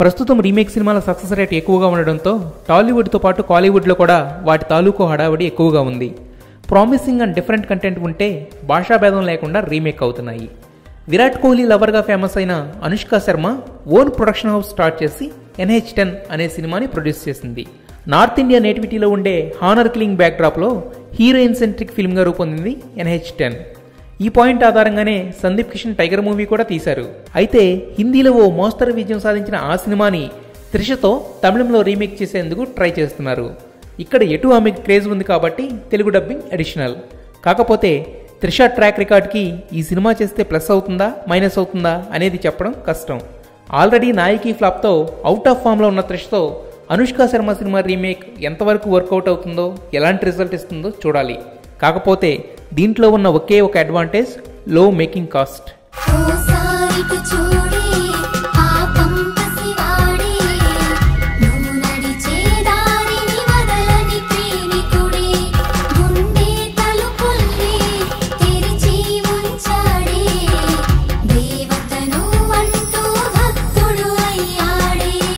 ప్రస్తుతం రీమేక్ సినిమాల success rate ఎక్కువగా ఉండడంతో టాలీవుడ్తో పాటు కాలీవుడ్లో కూడా వాటి తాలూకు హడావిడి ఎక్కువగా ఉంది. ప్రామిసింగ్ అండ్ డిఫరెంట్ కంటెంట్ ఉంటే భాషాభేదం లేకుండా రీమేక్ అవుతున్నాయి. విరాట్ కోహ్లీ లవర్గా ఫేమస్ అయిన Anushka Sharma own production house start చేసి NH10 అనే సినిమాని ప్రొడ్యూస్ చేసింది. నార్త్ ఇండియా నేటివిటీలో ఉండే హానర్ కిల్లింగ్ బ్యాక్డ్రాప్లో హీరోయిన్ సెంట్రిక్ ఫిల్మ్గా రూపొందింది NH10. ఈ పాయింట్ ఆధారంగానే సందీప్ కిషన్ టైగర్ మూవీ కూడా తీశారు. అయితే హిందీలో ఓ మోస్తరు విజయం సాధించిన ఆ సినిమాని త్రిషతో తమిళంలో రీమేక్ చేసేందుకు ట్రై చేస్తున్నారు. ఇక్కడ ఎటు ఆమెకు క్రేజ్ ఉంది కాబట్టి తెలుగు డబ్బింగ్ అడిషనల్. కాకపోతే త్రిష ట్రాక్ రికార్డ్కి ఈ సినిమా చేస్తే ప్లస్ అవుతుందా మైనస్ అవుతుందా అనేది చెప్పడం కష్టం. ఆల్రెడీ నాయకి ఫ్లాప్తో అవుట్ ఆఫ్ ఫామ్లో ఉన్న త్రిషతో అనుష్క శర్మ సినిమా రీమేక్ ఎంతవరకు వర్కౌట్ అవుతుందో, ఎలాంటి రిజల్ట్ ఇస్తుందో చూడాలి. కాకపోతే దీంట్లో ఉన్న ఒకే ఒక అడ్వాంటేజ్, లో మేకింగ్ కాస్ట్.